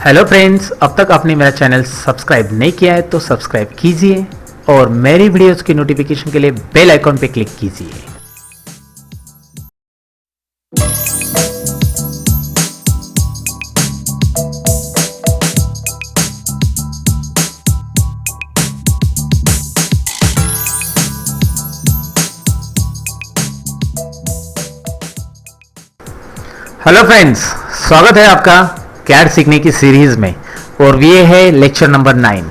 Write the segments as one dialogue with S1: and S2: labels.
S1: Hello friends, अब तक आपने मेरा चैनल सब्सक्राइब नहीं किया है तो सब्सक्राइब कीजिए और मेरी वीडियोस की नोटिफिकेशन के लिए बेल आइकॉन पे क्लिक कीजिए। हेलो फ्रेंड्स, स्वागत है आपका कैड सीखने की सीरीज में और ये है लेक्चर नंबर 9।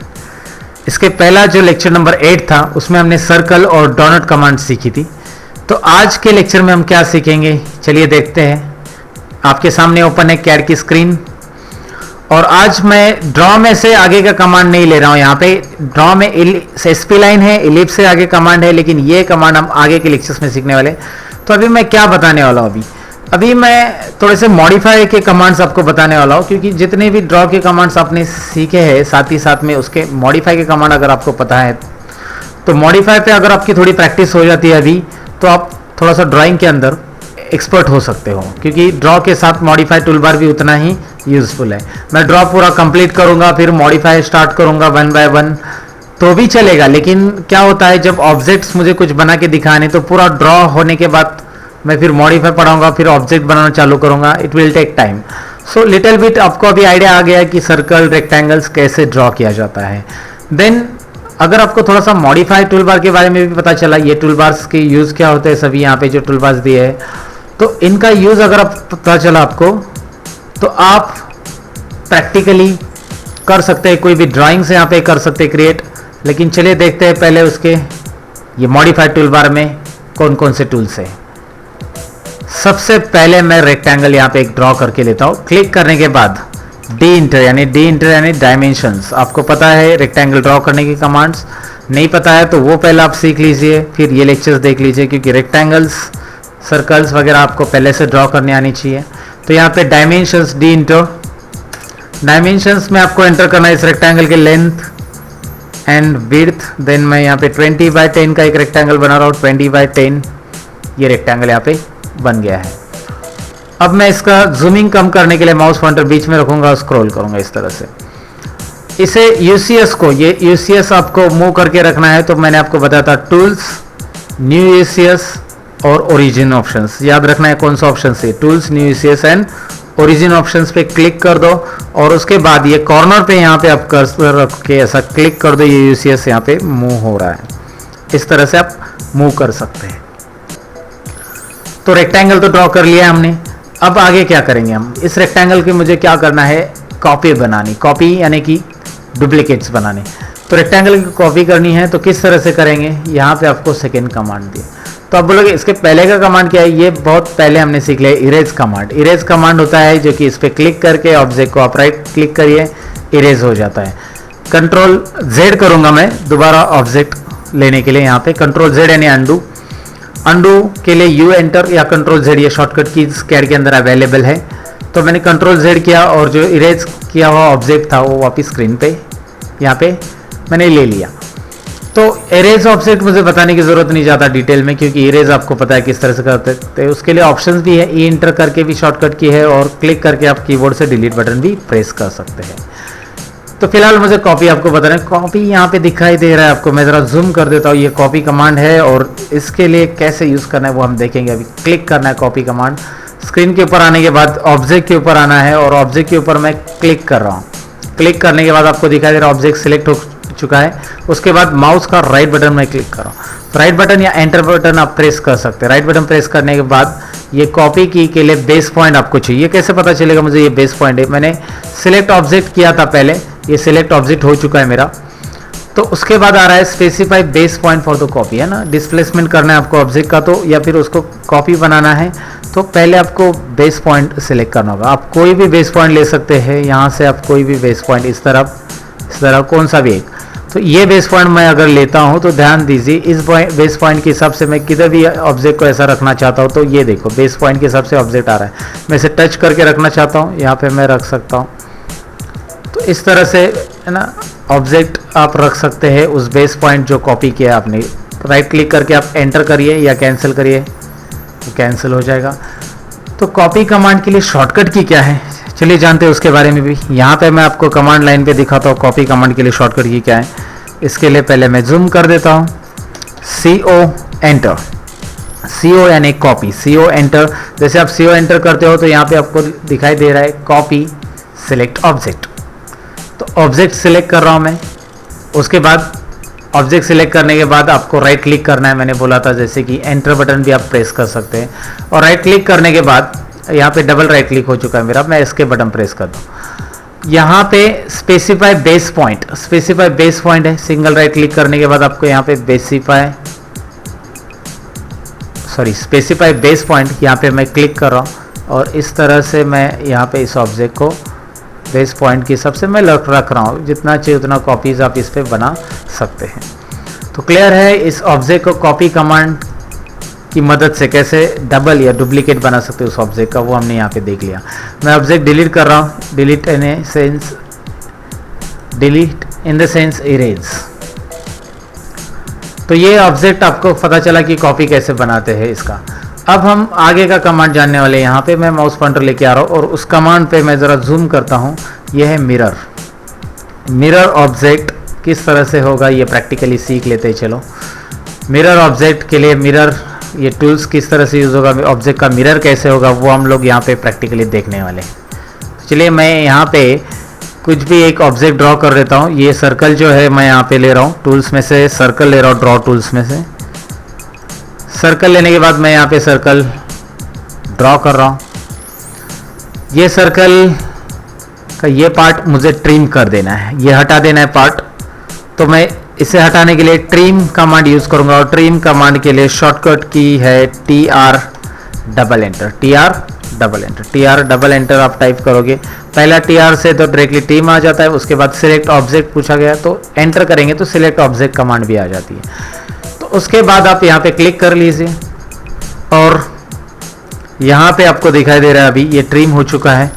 S1: इसके पहला जो लेक्चर नंबर 8 था उसमें हमने सर्कल और डोनट कमांड सीखी थी। तो आज के लेक्चर में हम क्या सीखेंगे, चलिए देखते हैं। आपके सामने ओपन है कैड की स्क्रीन और आज मैं ड्रॉ में से आगे का कमांड नहीं ले रहा हूं। यहाँ पे ड्रॉ में एसपी लाइन है, इलिप्स से आगे कमांड है, लेकिन ये कमांड हम आगे के लेक्चर्स में सीखने वाले। तो अभी मैं क्या बताने वाला हूँ, अभी मैं थोड़े से मॉडिफाई के कमांड्स आपको बताने वाला हूँ, क्योंकि जितने भी ड्रॉ के कमांड्स आपने सीखे हैं साथ ही साथ में उसके मॉडिफाई के कमांड अगर आपको पता है तो मॉडिफाई पे अगर आपकी थोड़ी प्रैक्टिस हो जाती है अभी तो आप थोड़ा सा ड्राइंग के अंदर एक्सपर्ट हो सकते हो, क्योंकि ड्रॉ के साथ मॉडिफाई टूल बार भी उतना ही यूजफुल है। मैं ड्रॉ पूरा कंप्लीट करूंगा फिर मॉडिफाई स्टार्ट करूंगा 1 बाय 1 तो भी चलेगा, लेकिन क्या होता है जब ऑब्जेक्ट्स मुझे कुछ बना के दिखाने तो पूरा ड्रॉ होने के बाद मैं फिर मॉडिफाई पढ़ाऊंगा फिर ऑब्जेक्ट बनाना चालू करूंगा, it will take time. So little bit आपको अभी आइडिया आ गया कि सर्कल रेक्टेंगल्स कैसे ड्रॉ किया जाता है। देन अगर आपको थोड़ा सा मॉडिफाई टूल बार के बारे में भी पता चला, ये टूल बार्स के यूज क्या होते हैं, सभी यहाँ पे जो टूल बार्स दिए हैं तो इनका यूज अगर आप पता चला आपको तो आप प्रैक्टिकली कर सकते हैं, कोई भी ड्राइंग से यहाँ पे कर सकते हैं क्रिएट। लेकिन चलिए देखते हैं पहले उसके ये मॉडिफाई टूल बार में कौन कौन से टूल्स है। सबसे पहले मैं रेक्टेंगल यहाँ पे एक ड्रॉ करके लेता हूँ। क्लिक करने के बाद डी इंटर यानी डायमेंशंस। आपको पता है रेक्टेंगल ड्रॉ करने की कमांड्स, नहीं पता है तो वो पहले आप सीख लीजिए, फिर ये लेक्चर्स देख लीजिए, क्योंकि रेक्टेंगल्स सर्कल्स वगैरह आपको पहले से ड्रॉ करने आनी चाहिए। तो यहाँ पे डायमेंशंस, डी इंटर डायमेंशंस में आपको एंटर करना है इस रेक्टेंगल के लेंथ एंड विड्थ। देन मैं यहाँ पे 20 बाय 10 का एक रेक्टेंगल बना रहा हूँ, 20 बाय 10 ये रेक्टेंगल यहाँ पे बन गया है। अब मैं इसका जूमिंग कम करने के लिए माउस पॉइंटर बीच में रखूंगा, स्क्रॉल करूंगा इस तरह से। इसे यूसीएस को, ये यूसीएस आपको मूव करके रखना है तो मैंने आपको बताया था टूल्स, न्यू यूसीएस और ओरिजिन ऑप्शंस। याद रखना है कौन सा ऑप्शन से, tools, new UCS and origin options पे क्लिक कर दो और उसके बाद ये कॉर्नर पे यहाँ पे आप कर्सर रख के ऐसा क्लिक कर दो, ये यूसीएस यहाँ पे मूव हो रहा है। इस तरह से आप मूव कर सकते हैं। तो रेक्टेंगल तो ड्रॉ कर लिया हमने। अब आगे क्या करेंगे हम, इस रेक्टेंगल की मुझे क्या करना है, कॉपी बनानी, कॉपी यानी कि डुप्लीकेट्स बनाने। तो रेक्टेंगल की कॉपी करनी है तो किस तरह से करेंगे, यहाँ पे आपको सेकेंड कमांड दिए। तो आप बोलोगे इसके पहले का कमांड क्या है, ये बहुत पहले हमने सीख लिया, इरेज कमांड। इरेज कमांड होता है जो कि इस पर क्लिक करके ऑब्जेक्ट को आप राइट क्लिक करिए, इरेज हो जाता है। कंट्रोल जेड करूंगा मैं दोबारा ऑब्जेक्ट लेने के लिए, यहाँ पे कंट्रोल जेड यानी अंडू। अंडू के लिए यू एंटर या कंट्रोल जेड, ये शॉर्टकट की कैड के अंदर अवेलेबल है। तो मैंने कंट्रोल जेड किया और जो इरेज किया हुआ ऑब्जेक्ट था वो वापस स्क्रीन पे यहाँ पे मैंने ले लिया। तो इरेज ऑब्जेक्ट मुझे बताने की जरूरत नहीं ज़्यादा डिटेल में, क्योंकि इरेज आपको पता है किस तरह से करते हैं। उसके लिए ऑप्शंस भी है, ई एंटर करके भी शॉर्टकट की है और क्लिक करके आप कीबोर्ड से डिलीट बटन भी प्रेस कर सकते हैं। तो फिलहाल मुझे कॉपी आपको बता रहे हैं, कॉपी यहाँ पे दिखाई दे रहा है आपको, मैं ज़रा जूम कर देता हूँ। ये कॉपी कमांड है और इसके लिए कैसे यूज़ करना है वो हम देखेंगे। अभी क्लिक करना है कॉपी कमांड, स्क्रीन के ऊपर आने के बाद ऑब्जेक्ट के ऊपर आना है और ऑब्जेक्ट के ऊपर मैं क्लिक कर रहा हूँ। क्लिक करने के बाद आपको दिखाई दे रहा है ऑब्जेक्ट सिलेक्ट हो चुका है। उसके बाद माउस का राइट बटन में क्लिक कर रहा हूँ। राइट बटन या एंटर बटन आप प्रेस कर सकते हैं। राइट बटन प्रेस करने के बाद ये कॉपी की के लिए बेस पॉइंट आपको चाहिए। कैसे पता चलेगा मुझे ये बेस पॉइंट है, मैंने सिलेक्ट ऑब्जेक्ट किया था पहले, ये सिलेक्ट ऑब्जेक्ट हो चुका है मेरा। तो उसके बाद आ रहा है specify base point for the copy, है ना, डिस्प्लेसमेंट करना है आपको ऑब्जेक्ट का तो, या फिर उसको कॉपी बनाना है तो पहले आपको बेस पॉइंट सिलेक्ट करना होगा। आप कोई भी बेस पॉइंट ले सकते हैं, यहाँ से आप कोई भी बेस पॉइंट इस तरह कौन सा भी एक। तो ये बेस पॉइंट मैं अगर लेता हूँ तो ध्यान दीजिए इस बेस पॉइंट के हिसाब से मैं किधर भी ऑब्जेक्ट को ऐसा रखना चाहता हूँ तो ये देखो बेस पॉइंट के हिसाब से ऑब्जेक्ट आ रहा है। मैं इसे टच करके रखना चाहता हूँ, यहाँ पे मैं रख सकता हूँ। तो इस तरह से, है ना, ऑब्जेक्ट आप रख सकते हैं उस बेस पॉइंट जो कॉपी किया आपने। राइट क्लिक करके आप एंटर करिए या कैंसिल करिए तो कैंसिल हो जाएगा। तो कॉपी कमांड के लिए शॉर्टकट की क्या है, चलिए जानते हैं उसके बारे में भी। यहाँ पे मैं आपको कमांड लाइन पे दिखाता हूँ कॉपी कमांड के लिए शॉर्टकट की क्या है। इसके लिए पहले मैं जूम कर देता हूँ, CO एंटर, CO यानी कॉपी, CO एंटर। जैसे आप CO एंटर करते हो तो यहाँ पे आपको दिखाई दे रहा है कॉपी सिलेक्ट ऑब्जेक्ट। तो ऑब्जेक्ट सिलेक्ट कर रहा हूँ मैं। उसके बाद ऑब्जेक्ट सिलेक्ट करने के बाद आपको राइट क्लिक करना है, मैंने बोला था, जैसे कि एंटर बटन भी आप प्रेस कर सकते हैं। और राइट क्लिक करने के बाद यहाँ पे डबल राइट क्लिक हो चुका है मेरा, मैं एस्केप बटन प्रेस कर दूँ। यहाँ पे specify base point, specify base point है, सिंगल राइट क्लिक करने के बाद आपको यहाँ पे स्पेसिफाई बेस पॉइंट यहाँ पे मैं क्लिक कर रहा हूँ और इस तरह से मैं यहाँ पे इस ऑब्जेक्ट को बेस पॉइंट के हिसाब से मैं रख रहा हूँ। जितना चाहिए उतना कॉपीज आप इस पर बना सकते हैं। तो क्लियर है इस ऑब्जेक्ट को कॉपी कमांड की मदद से कैसे डबल या डुप्लीकेट बना सकते हैं उस ऑब्जेक्ट का, वो हमने यहाँ पे देख लिया। मैं ऑब्जेक्ट डिलीट कर रहा हूँ, delete in the sense erase. तो ये ऑब्जेक्ट आपको पता चला कि कॉपी कैसे बनाते हैं इसका। अब हम आगे का कमांड जानने वाले हैं। यहाँ पे मैं माउस पॉइंटर लेके आ रहा हूँ और उस कमांड पे मैं ज़रा जूम करता हूँ। ये है मिरर। मिरर ऑब्जेक्ट किस तरह से होगा ये प्रैक्टिकली सीख लेते हैं। चलो, मिरर ऑब्जेक्ट के लिए मिरर ये टूल्स किस तरह से यूज़ होगा, ऑब्जेक्ट का मिरर कैसे होगा, वो हम लोग यहाँ पे प्रैक्टिकली देखने वाले हैं। चलिए मैं यहाँ पे कुछ भी एक ऑब्जेक्ट ड्रॉ कर देता हूँ। ये सर्कल जो है मैं यहाँ पे ले रहा हूँ, टूल्स में से सर्कल ले रहा हूँ, ड्रॉ टूल्स में से सर्कल लेने के बाद मैं यहाँ पे सर्कल ड्रॉ कर रहा हूँ। ये सर्कल का ये पार्ट मुझे ट्रिम कर देना है, ये हटा देना है पार्ट। तो मैं इसे हटाने के लिए ट्रिम कमांड यूज़ करूँगा और ट्रिम कमांड के लिए शॉर्टकट की है TR double enter. TR double enter आप टाइप करोगे, पहला TR से तो डायरेक्टली ट्रिम आ जाता है। उसके बाद सिलेक्ट ऑब्जेक्ट पूछा गया तो एंटर करेंगे तो सिलेक्ट ऑब्जेक्ट कमांड भी आ जाती है। तो उसके बाद आप यहाँ पे क्लिक कर लीजिए और यहाँ पे आपको दिखाई दे रहा है अभी ये ट्रिम हो चुका है।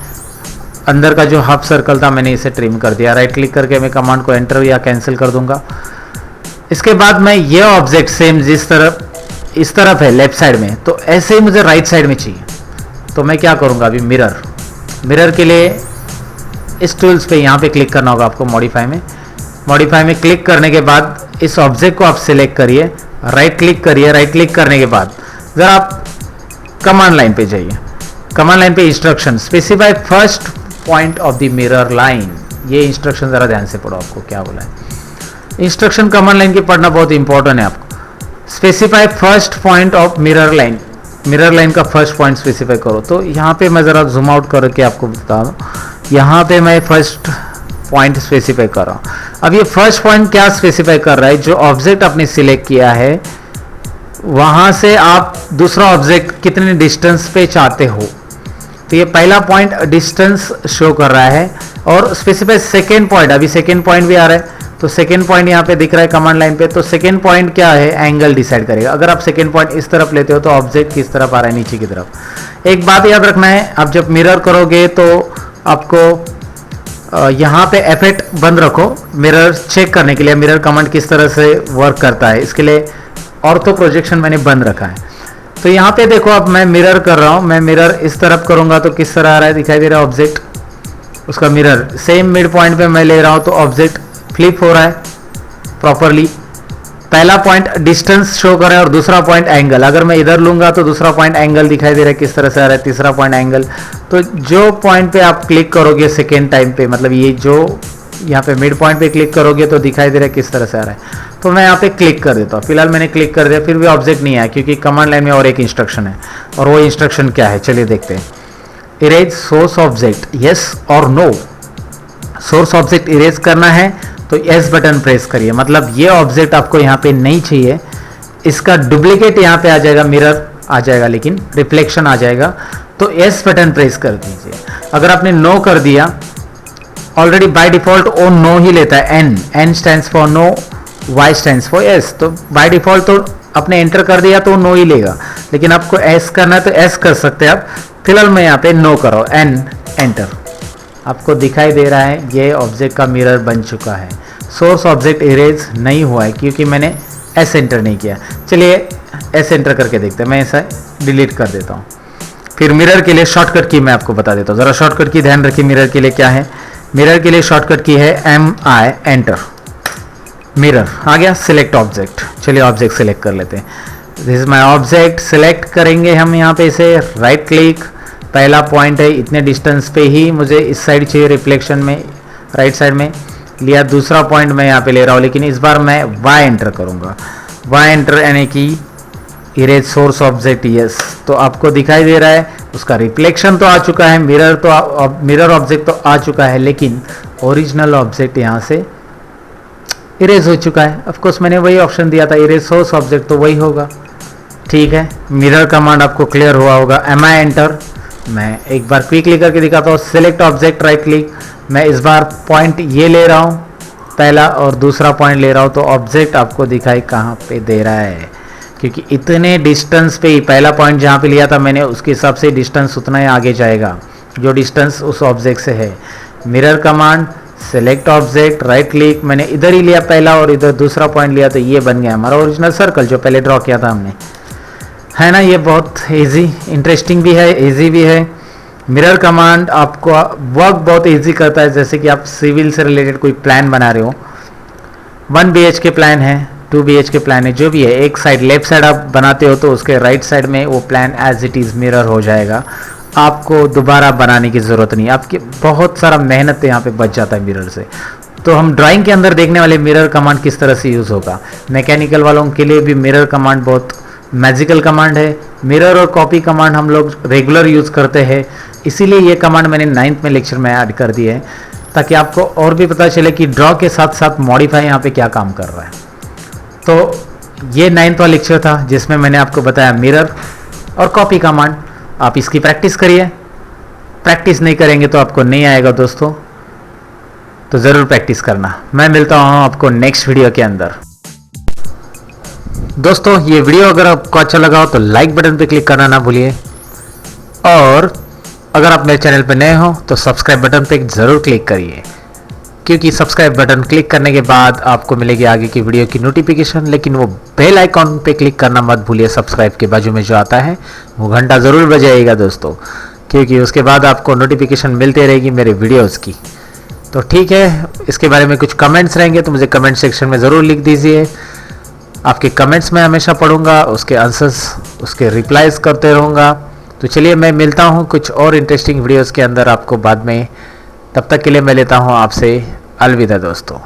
S1: अंदर का जो हाफ सर्कल था मैंने इसे ट्रिम कर दिया। राइट क्लिक करके मैं कमांड को एंटर या कैंसिल कर दूंगा। इसके बाद मैं ये ऑब्जेक्ट सेम जिस तरफ इस तरफ है लेफ्ट साइड में, तो ऐसे ही मुझे राइट साइड में चाहिए। तो मैं क्या करूँगा अभी, मिरर के लिए इस टूल्स पे यहाँ पे क्लिक करना होगा आपको। मॉडिफाई में क्लिक करने के बाद इस ऑब्जेक्ट को आप सिलेक्ट करिए, राइट क्लिक करिए। राइट क्लिक करने के बाद ज़रा आप कमांड लाइन पे जाइए। कमांड लाइन पे instruction specify first point of the mirror line. ये इंस्ट्रक्शन ज़रा ध्यान से पढ़ो, आपको क्या बोला है। इंस्ट्रक्शन कमांड लाइन की पढ़ना बहुत इंपॉर्टेंट है आपको। Specify first point of mirror line का फर्स्ट पॉइंट स्पेसिफाई करो। तो यहाँ पे मैं ज़रा जूम आउट करके आपको बता दूँ, यहाँ पे मैं फर्स्ट पॉइंट स्पेसिफाई कर रहा हूँ। अब ये फर्स्ट पॉइंट क्या स्पेसिफाई कर रहा है, जो ऑब्जेक्ट आपने सिलेक्ट किया है वहाँ से आप दूसरा ऑब्जेक्ट कितने डिस्टेंस पे चाहते हो। तो ये पहला पॉइंट डिस्टेंस शो कर रहा है और स्पेसिफाई सेकेंड पॉइंट, अभी सेकेंड पॉइंट भी आ रहा है। तो सेकेंड पॉइंट यहाँ पे दिख रहा है कमांड लाइन पे। तो सेकेंड पॉइंट क्या है, एंगल डिसाइड करेगा। अगर आप सेकेंड पॉइंट इस तरफ लेते हो तो ऑब्जेक्ट किस तरफ आ रहा है, नीचे की तरफ। एक बात याद रखना है, आप जब मिरर करोगे तो आपको यहाँ पे इफेक्ट बंद रखो मिरर चेक करने के लिए, मिरर कमांड किस तरह से वर्क करता है। इसके लिए ऑर्थो प्रोजेक्शन मैंने बंद रखा है। तो यहाँ पे देखो अब मैं मिरर कर रहा हूँ, मैं मिरर इस तरफ करूँगा तो किस तरह आ रहा है, दिखाई दे रहा है ऑब्जेक्ट, उसका मिरर सेम मिड पॉइंट पे मैं ले रहा हूँ तो ऑब्जेक्ट फ्लिप हो रहा है प्रॉपरली। पहला पॉइंट डिस्टेंस शो कर रहा है और दूसरा पॉइंट एंगल। अगर मैं इधर लूंगा तो दूसरा पॉइंट एंगल दिखाई दे रहा है किस तरह से आ रहा है, तीसरा पॉइंट एंगल। तो जो पॉइंट पे आप क्लिक करोगे सेकेंड टाइम पे, मतलब ये जो यहाँ पे मिड पॉइंट पे क्लिक करोगे तो दिखाई दे रहा है किस तरह से आ रहा है। तो मैं यहाँ पे क्लिक कर देता हूँ। फिलहाल मैंने क्लिक कर दिया, फिर भी ऑब्जेक्ट नहीं आया क्योंकि कमांड लाइन में और एक इंस्ट्रक्शन है। और वो इंस्ट्रक्शन क्या है चलिए देखते हैं। इरेज सोर्स ऑब्जेक्ट, यस और नो। सोर्स ऑब्जेक्ट इरेज करना है तो एस बटन प्रेस करिए, मतलब ये ऑब्जेक्ट आपको यहाँ पे नहीं चाहिए, इसका डुप्लीकेट यहाँ पे आ जाएगा, मिरर आ जाएगा लेकिन रिफ्लेक्शन आ जाएगा। तो एस बटन प्रेस कर दीजिए। अगर आपने नो कर दिया, ऑलरेडी बाय डिफॉल्ट वो नो ही लेता है। N stands for no, Y stands for yes. तो बाय डिफॉल्ट तो आपने एंटर कर दिया तो नो ही लेगा, लेकिन आपको एस करना है तो एस कर सकते हैं आप। फिलहाल मैं यहाँ पे नो करो, एन एंटर। आपको दिखाई दे रहा है ये ऑब्जेक्ट का मिरर बन चुका है। सोर्स ऑब्जेक्ट इरेज नहीं हुआ है क्योंकि मैंने एस एंटर नहीं किया। चलिए एस एंटर करके देखते हैं, मैं ऐसा डिलीट कर देता हूँ। फिर मिरर के लिए शॉर्टकट की मैं आपको बता देता हूँ, ज़रा शॉर्टकट की ध्यान रखिए। मिरर के लिए क्या है, मिरर के लिए शॉर्टकट की है MI एंटर। मिरर आ गया, सिलेक्ट ऑब्जेक्ट। चलिए ऑब्जेक्ट सिलेक्ट कर लेते हैं। This is my object. Select करेंगे हम यहाँ पे इसे, राइट क्लिक, पहला पॉइंट है इतने डिस्टेंस पे ही मुझे इस साइड चाहिए, रिफ्लेक्शन में राइट साइड में लिया। दूसरा पॉइंट मैं यहाँ पे ले रहा हूँ, लेकिन इस बार मैं Y एंटर करूँगा। Y एंटर यानी कि इरेज सोर्स ऑब्जेक्ट, यस। तो आपको दिखाई दे रहा है उसका रिफ्लेक्शन तो आ चुका है, मिरर ऑब्जेक्ट तो आ चुका है, लेकिन ओरिजिनल ऑब्जेक्ट यहाँ से इरेज हो चुका है। ऑफ कोर्स मैंने वही ऑप्शन दिया था, इरेज सोर्स ऑब्जेक्ट, तो वही होगा। ठीक है, मिरर कमांड आपको क्लियर हुआ होगा। MI enter. मैं एक बार क्विकली करके दिखाता हूँ। Select object, right click. मैं इस बार पॉइंट ये ले रहा हूँ पहला, और दूसरा पॉइंट ले रहा हूँ, तो ऑब्जेक्ट आपको दिखाई कहाँ पे दे रहा है, क्योंकि इतने डिस्टेंस पे ही पहला पॉइंट जहाँ पे लिया था मैंने, उसके हिसाब से डिस्टेंस उतना ही आगे जाएगा जो डिस्टेंस उस ऑब्जेक्ट से है। Mirror command, select object, right click. मैंने इधर ही लिया पहला और इधर दूसरा पॉइंट लिया, तो ये बन गया हमारा ओरिजिनल सर्कल जो पहले ड्रॉ किया था हमने, है ना। ये बहुत इजी, इंटरेस्टिंग भी है, इजी भी है। मिरर कमांड आपको वर्क बहुत इजी करता है, जैसे कि आप सिविल से रिलेटेड कोई प्लान बना रहे हो, 1 BHK प्लान है, 2 BHK प्लान है, जो भी है, एक साइड लेफ्ट साइड आप बनाते हो तो उसके राइट साइड में वो plan as it is mirror हो जाएगा। आपको दोबारा बनाने की ज़रूरत नहीं, आपकी बहुत सारा मेहनत यहाँ पे बच जाता है मिरर से। तो हम ड्राइंग के अंदर देखने वाले मिरर कमांड किस तरह से यूज़ होगा। मैकेनिकल वालों के लिए भी मिरर कमांड बहुत मैजिकल कमांड है। मिरर और कॉपी कमांड हम लोग रेगुलर यूज़ करते हैं, इसीलिए ये कमांड मैंने 9th में लेक्चर में ऐड कर दी है, ताकि आपको और भी पता चले कि ड्रॉ के साथ साथ मॉडिफाई यहाँ पे क्या काम कर रहा है। तो ये 9th वाला लेक्चर था जिसमें मैंने आपको बताया मिरर और कॉपी कमांड। आप इसकी प्रैक्टिस करिए, प्रैक्टिस नहीं करेंगे तो आपको नहीं आएगा दोस्तों, तो ज़रूर प्रैक्टिस करना। मैं मिलता हूँ आपको नेक्स्ट वीडियो के अंदर। दोस्तों ये वीडियो अगर आपको अच्छा लगा हो तो लाइक बटन पे क्लिक करना ना भूलिए, और अगर आप मेरे चैनल पर नए हो तो सब्सक्राइब बटन पे ज़रूर क्लिक करिए, क्योंकि सब्सक्राइब बटन क्लिक करने के बाद आपको मिलेगी आगे की वीडियो की नोटिफिकेशन। लेकिन वो बेल आइकॉन पे क्लिक करना मत भूलिए, सब्सक्राइब के बाजू में जो आता है वो घंटा ज़रूर बजाइएगा दोस्तों, क्योंकि उसके बाद आपको नोटिफिकेशन मिलती रहेगी मेरे वीडियोज़ की। तो ठीक है, इसके बारे में कुछ कमेंट्स रहेंगे तो मुझे कमेंट सेक्शन में ज़रूर लिख दीजिए। आपके कमेंट्स मैं हमेशा पढ़ूंगा, उसके आंसर्स, उसके रिप्लाईज करते रहूँगा। तो चलिए मैं मिलता हूँ कुछ और इंटरेस्टिंग वीडियोस के अंदर आपको बाद में। तब तक के लिए मैं लेता हूँ आपसे अलविदा दोस्तों।